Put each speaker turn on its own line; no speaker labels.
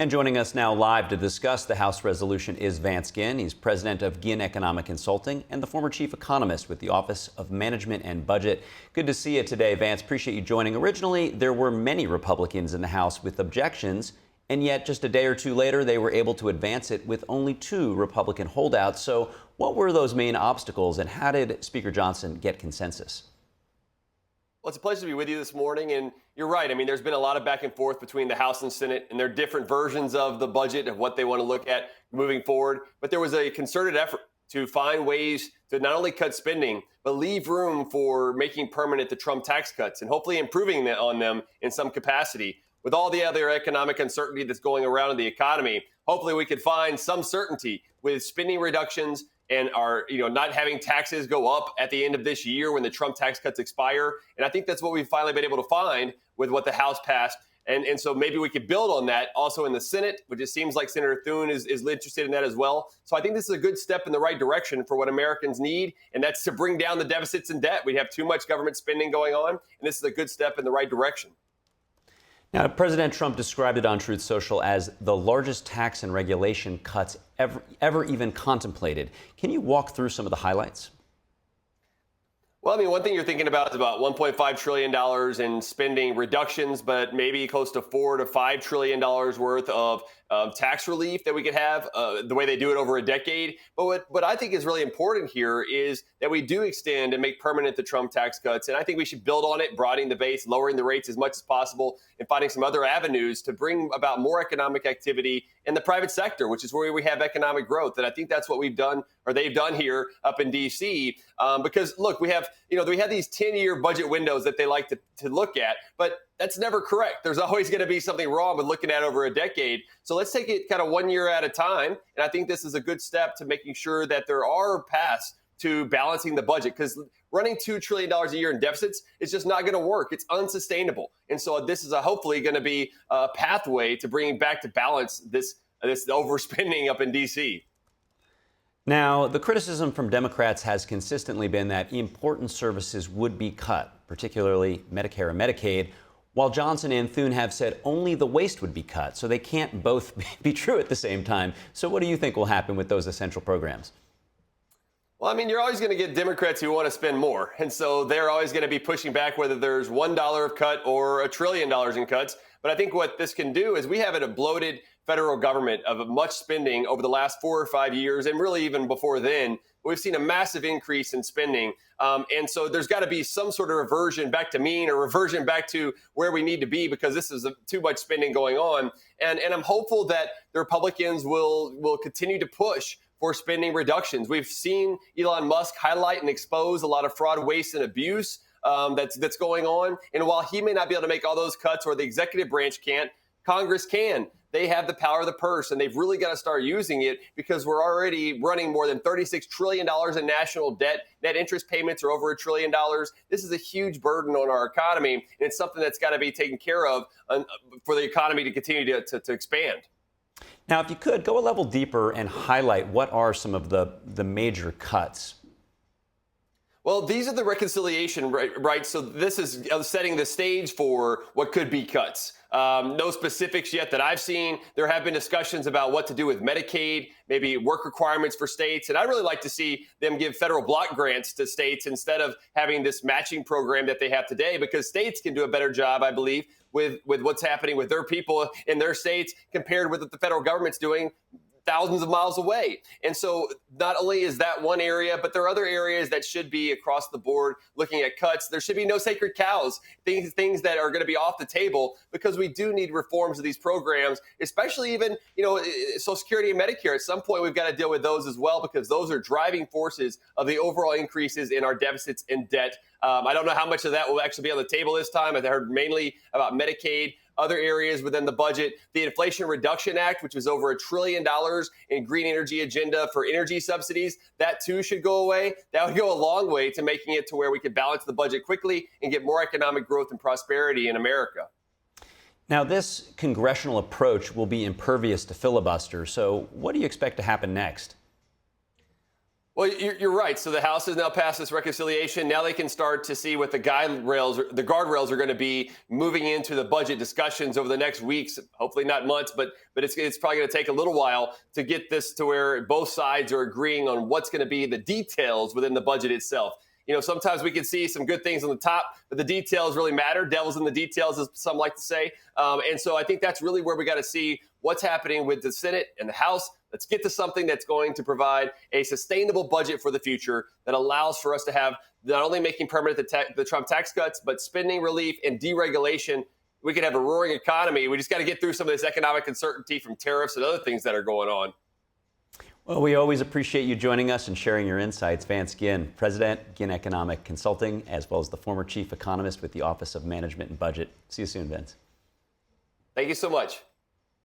And joining us now live to discuss the House resolution is Vance Ginn. He's president of Ginn Economic Consulting and the former chief economist with the Office of Management and Budget. Good to see you today, Vance. Appreciate you joining. Originally, there were many Republicans in the House with objections, and yet just a day or two later, they were able to advance it with only 2 Republican holdouts. So what were those main obstacles, and how did Speaker Johnson get consensus?
Well, it's a pleasure to be with you this morning, and you're right. I mean, there's been a lot of back and forth between the House and Senate, and there are different versions of the budget of what they want to look at moving forward. But there was a concerted effort to find ways to not only cut spending, but leave room for making permanent the Trump tax cuts and hopefully improving on them in some capacity. With all the other economic uncertainty that's going around in the economy, hopefully we could find some certainty with spending reductions and are, not having taxes go up at the end of this year when the Trump tax cuts expire. And I think that's what we've finally been able to find with what the House passed. And so maybe we could build on that also in the Senate, which it seems like Senator Thune is interested in that as well. So I think this is a good step in the right direction for what Americans need, and that's to bring down the deficits and debt. We have too much government spending going on, and this is a good step in the right direction.
Now, President Trump described it on Truth Social as the largest tax and regulation cuts ever even contemplated. Can you walk through some of the highlights?
Well, I mean, one thing you're thinking about is about $1.5 trillion in spending reductions, but maybe close to $4 to $5 trillion worth of tax relief that we could have the way they do it over a decade. But what I think is really important here is that we do extend and make permanent the Trump tax cuts. And I think we should build on it, broadening the base, lowering the rates as much as possible, and finding some other avenues to bring about more economic activity in the private sector, which is where we have economic growth. And I think that's what we've done, or they've done here up in D.C. Because, look, we have these 10-year budget windows that they like to look at, but that's never correct. There's always going to be something wrong with looking at over a decade. So let's take it kind of 1 year at a time. And I think this is a good step to making sure that there are paths to balancing the budget, because running $2 trillion a year in deficits is just not going to work. It's unsustainable. And so this is hopefully going to be a pathway to bringing back to balance this overspending up in D.C.
Now, the criticism from Democrats has consistently been that important services would be cut, particularly Medicare and Medicaid, while Johnson and Thune have said only the waste would be cut. So they can't both be true at the same time. So what do you think will happen with those essential programs?
Well, I mean, you're always going to get Democrats who want to spend more. And so they're always going to be pushing back whether there's $1 of cut or $1 trillion in cuts. But I think what this can do is we have a bloated federal government of much spending over the last 4 or 5 years, and really even before then. We've seen a massive increase in spending. And so there's got to be some sort of reversion back to mean, or reversion back to where we need to be, because this is too much spending going on. And I'm hopeful that the Republicans will continue to push for spending reductions. We've seen Elon Musk highlight and expose a lot of fraud, waste, and abuse that's going on. And while he may not be able to make all those cuts, or the executive branch can't, Congress can. They have the power of the purse, and they've really got to start using it, because we're already running more than $36 trillion in national debt. Net interest payments are over $1 trillion. This is a huge burden on our economy, and it's something that's got to be taken care of for the economy to continue to expand.
Now, if you could go a level deeper and highlight what are some of the major cuts.
Well, these are the reconciliation, right? So this is setting the stage for what could be cuts. No specifics yet that I've seen. There have been discussions about what to do with Medicaid, maybe work requirements for states. And I'd really like to see them give federal block grants to states instead of having this matching program that they have today, because states can do a better job, I believe, with what's happening with their people in their states compared with what the federal government's doing thousands of miles away. And so not only is that one area, but there are other areas that should be across the board looking at cuts. There should be no sacred cows, things that are going to be off the table, because we do need reforms of these programs, especially even, Social Security and Medicare. At some point, we've got to deal with those as well, because those are driving forces of the overall increases in our deficits and debt. I don't know how much of that will actually be on the table this time. I heard mainly about Medicaid. Other areas within the budget, the Inflation Reduction Act, which was over $1 trillion in green energy agenda for energy subsidies, that too should go away. That would go a long way to making it to where we could balance the budget quickly and get more economic growth and prosperity in America.
Now, this congressional approach will be impervious to filibuster. So what do you expect to happen next?
Well, you're right. So the House has now passed this reconciliation. Now they can start to see what the guardrails are going to be moving into the budget discussions over the next weeks. Hopefully not months, but it's probably going to take a little while to get this to where both sides are agreeing on what's going to be the details within the budget itself. You know, sometimes we can see some good things on the top, but the details really matter. Devil's in the details, as some like to say. And so I think that's really where we got to see what's happening with the Senate and the House. Let's get to something that's going to provide a sustainable budget for the future that allows for us to have not only making permanent the Trump tax cuts, but spending relief and deregulation. We could have a roaring economy. We just got to get through some of this economic uncertainty from tariffs and other things that are going on.
Well, we always appreciate you joining us and sharing your insights. Vance Ginn, President, Ginn Economic Consulting, as well as the former Chief Economist with the Office of Management and Budget. See you soon, Vance.
Thank you so much.